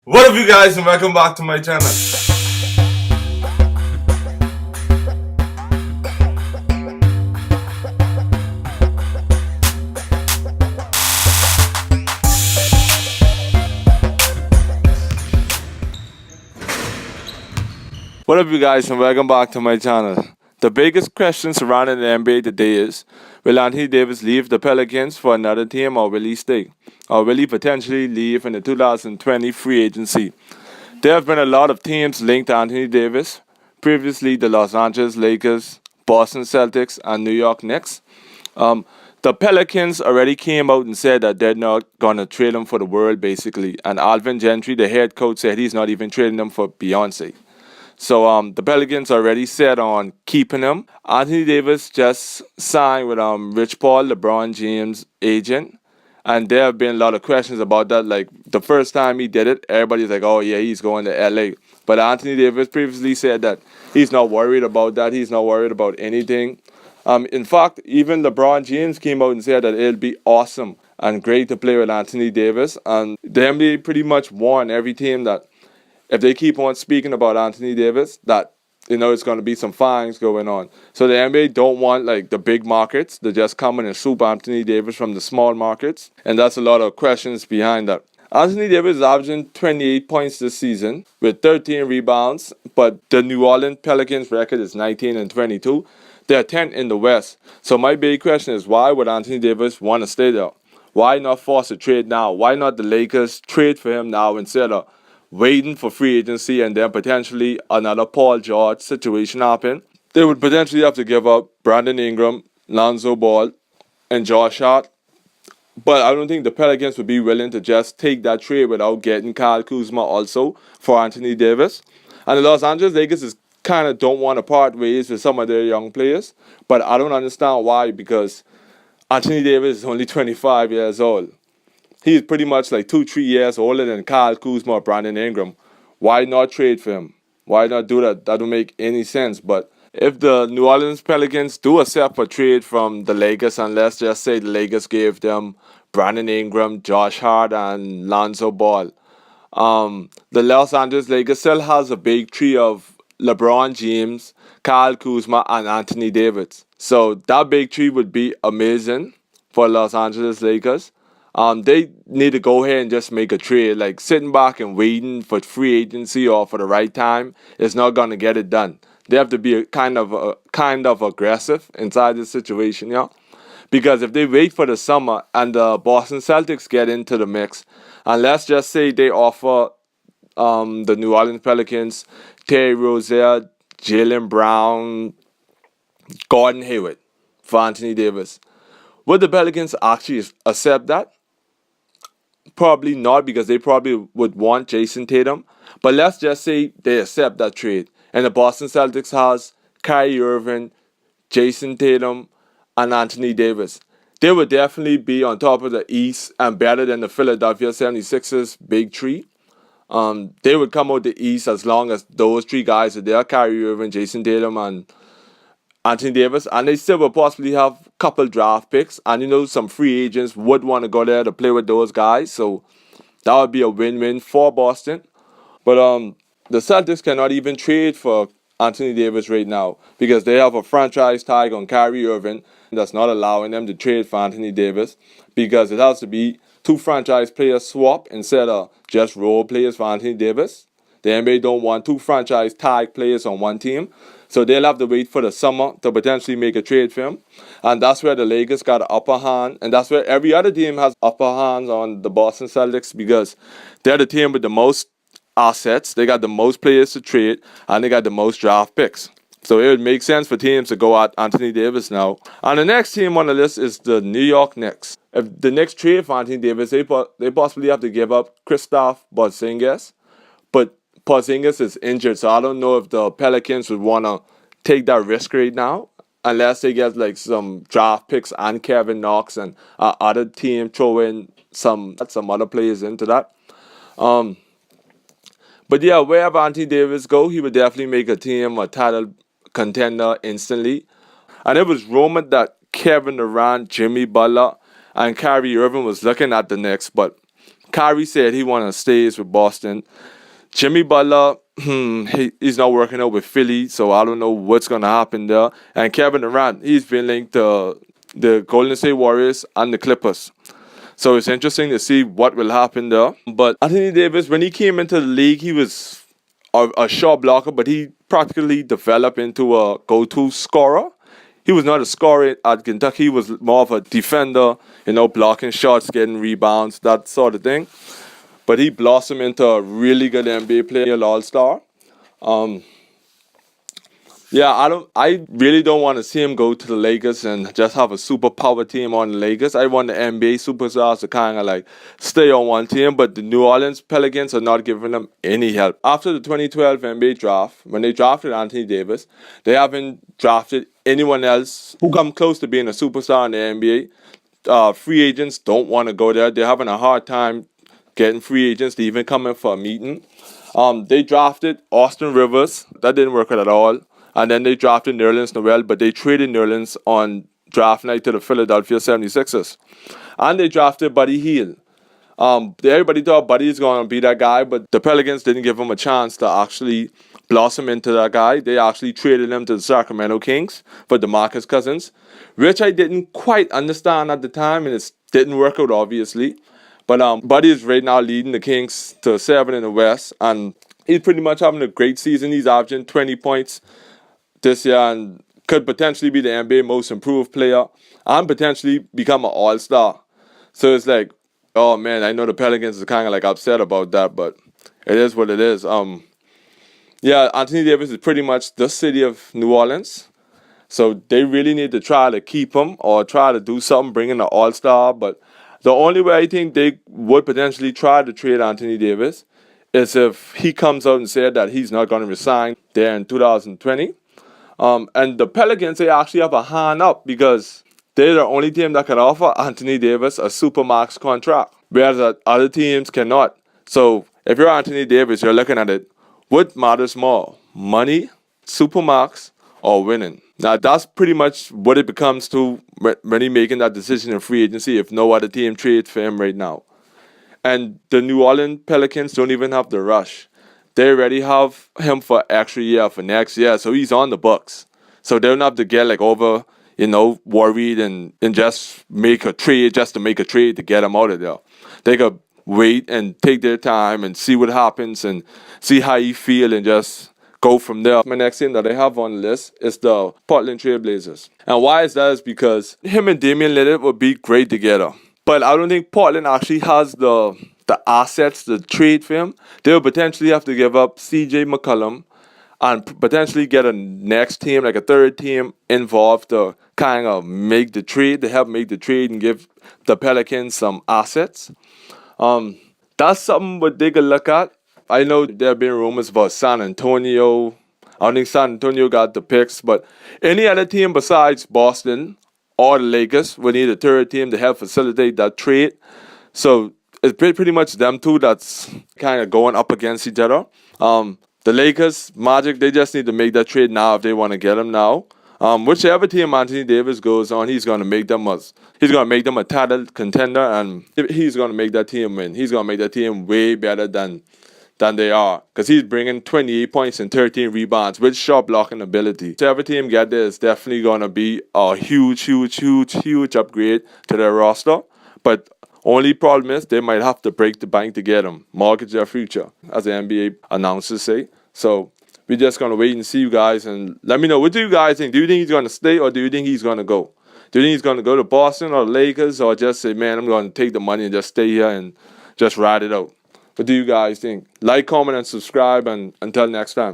What up, you guys, and welcome back to my channel. What up, you guys, and welcome back to my channel. The biggest question surrounding the NBA today is, will Anthony Davis leave the Pelicans for another team, or will he stay? Or will he potentially leave in the 2020 free agency? There have been a lot of teams linked to Anthony Davis. Previously, the Los Angeles Lakers, Boston Celtics, and New York Knicks. The Pelicans already came out and said that they're not going to trade him for the world, basically. And Alvin Gentry, the head coach, said he's not even trading them for Beyonce. So the Pelicans already set on keeping him. Anthony Davis just signed with Rich Paul, LeBron James' agent. And there have been a lot of questions about that. Like, the first time he did it, everybody's like, oh, yeah, he's going to LA. But Anthony Davis previously said that he's not worried about that. He's not worried about anything. In fact, even LeBron James came out and said that it'll be awesome and great to play with Anthony Davis. And the NBA pretty much warned every team that if they keep on speaking about Anthony Davis, that it's going to be some fines going on. So the NBA don't want like the big markets to just come in and swoop Anthony Davis from the small markets, and that's a lot of questions behind that. Anthony Davis is averaging 28 points this season with 13 rebounds, but the New Orleans Pelicans record is 19-22. They're 10th in the West. So my big question is, why would Anthony Davis want to stay there? Why not force a trade now? Why not the Lakers trade for him now instead of waiting for free agency and then potentially another Paul George situation happen? They would potentially have to give up Brandon Ingram, Lonzo Ball, and Josh Hart. But I don't think the Pelicans would be willing to just take that trade without getting Kyle Kuzma also for Anthony Davis. And the Los Angeles Lakers is kind of don't want to part ways with some of their young players. But I don't understand why, because Anthony Davis is only 25 years old. He's pretty much like 2-3 years older than Kyle Kuzma or Brandon Ingram. Why not trade for him? Why not do that? That don't make any sense. But if the New Orleans Pelicans do accept a trade from the Lakers, and let's just say the Lakers gave them Brandon Ingram, Josh Hart, and Lonzo Ball, the Los Angeles Lakers still has a big tree of LeBron James, Kyle Kuzma, and Anthony Davis. So that big tree would be amazing for Los Angeles Lakers. They need to go ahead and just make a trade. Like, sitting back and waiting for free agency or for the right time is not going to get it done. They have to be kind of aggressive inside this situation, yeah. Because if they wait for the summer and the Boston Celtics get into the mix, and let's just say they offer the New Orleans Pelicans Terry Rozier, Jaylen Brown, Gordon Hayward for Anthony Davis, would the Pelicans actually accept that? Probably not, because they probably would want Jason Tatum. But let's just say they accept that trade, and the Boston Celtics has Kyrie Irving, Jason Tatum, and Anthony Davis. They would definitely be on top of the East and better than the Philadelphia 76ers big three. They would come out the East as long as those three guys are there: Kyrie Irving, Jason Tatum, and Anthony Davis, and they still will possibly have a couple draft picks, and some free agents would want to go there to play with those guys, so that would be a win-win for Boston. But the Celtics cannot even trade for Anthony Davis right now because they have a franchise tag on Kyrie Irving that's not allowing them to trade for Anthony Davis, because it has to be two franchise players swap instead of just role players for Anthony Davis. The NBA don't want two franchise tag players on one team. So they'll have to wait for the summer to potentially make a trade for him. And that's where the Lakers got an upper hand. And that's where every other team has upper hands on the Boston Celtics, because they're the team with the most assets. They got the most players to trade, and they got the most draft picks. So it would make sense for teams to go at Anthony Davis now. And the next team on the list is the New York Knicks. If the Knicks trade for Anthony Davis, they possibly have to give up Kristaps Porzingis. But Porzingis is injured, so I don't know if the Pelicans would want to take that risk right now, unless they get like some draft picks and Kevin Knox and other team throw in some other players into that. But yeah, wherever Anthony Davis go, he would definitely make a team a title contender instantly. And it was rumored that Kevin Durant, Jimmy Butler, and Kyrie Irving was looking at the Knicks, but Kyrie said he want to stay with Boston. Jimmy Butler, he's not working out with Philly, so I don't know what's going to happen there. And Kevin Durant, he's been linked to the Golden State Warriors and the Clippers. So it's interesting to see what will happen there. But Anthony Davis, when he came into the league, he was a shot blocker, but he practically developed into a go-to scorer. He was not a scorer at Kentucky. He was more of a defender, blocking shots, getting rebounds, that sort of thing. But he blossomed into a really good NBA player, all-star. I really don't want to see him go to the Lakers and just have a superpower team on the Lakers. I want the NBA superstars to kind of like stay on one team, but the New Orleans Pelicans are not giving them any help. After the 2012 NBA draft, when they drafted Anthony Davis, they haven't drafted anyone else who come close to being a superstar in the NBA. Free agents don't want to go there. They're having a hard time getting free agents to even come in for a meeting. They drafted Austin Rivers. That didn't work out at all. And then they drafted Nerlens Noel, but they traded Nerlens on draft night to the Philadelphia 76ers. And they drafted Buddy Hield. Everybody thought Buddy is going to be that guy, but the Pelicans didn't give him a chance to actually blossom into that guy. They actually traded him to the Sacramento Kings for DeMarcus Cousins, which I didn't quite understand at the time, and it didn't work out, obviously. But Buddy is right now leading the Kings to 7 in the West, and he's pretty much having a great season. He's averaging 20 points this year and could potentially be the NBA most improved player and potentially become an all-star. So it's like, oh man, I know the Pelicans are kind of like upset about that, but it is what it is. Anthony Davis is pretty much the city of New Orleans. So they really need to try to keep him or try to do something, bring in an all-star. But the only way I think they would potentially try to trade Anthony Davis is if he comes out and said that he's not going to resign there in 2020. And the Pelicans, they actually have a hand up because they're the only team that can offer Anthony Davis a supermax contract, whereas other teams cannot. So if you're Anthony Davis, you're looking at it, what matters more, money, supermax, or winning? Now, that's pretty much what it becomes to when he's making that decision in free agency if no other team trades for him right now. And the New Orleans Pelicans don't even have the rush. They already have him for extra year for next year, so he's on the books. So they don't have to get worried and just make a trade just to make a trade to get him out of there. They could wait and take their time and see what happens and see how he feel and just go from there. My next team that I have on the list is the Portland Trailblazers. And why is that? Is because him and Damian Lillard would be great together. But I don't think Portland actually has the assets to trade for him. They'll potentially have to give up CJ McCollum and potentially get a next team, like a third team, involved to kind of make the trade, to help make the trade and give the Pelicans some assets. That's something what they could look at. I know there have been rumors about San Antonio. I don't think San Antonio got the picks, but any other team besides Boston or the Lakers would need a third team to help facilitate that trade. So it's pretty much them two that's kind of going up against each other. The Lakers, Magic, they just need to make that trade now if they want to get him now. Whichever team Anthony Davis goes on, he's going to make them a title contender, and he's going to make that team win. He's going to make that team way better than they are, because he's bringing 28 points and 13 rebounds with shot blocking ability. Whichever team get there is definitely going to be a huge upgrade to their roster. But only problem is they might have to break the bank to get him, mortgage their future, as the NBA announcers say. So we're just going to wait and see, you guys, and let me know, what do you guys think? Do you think he's going to stay, or do you think he's going to go? Do you think he's going to go to Boston or the Lakers, or just say, man, I'm going to take the money and just stay here and just ride it out? What do you guys think? Like, comment, and subscribe, and until next time.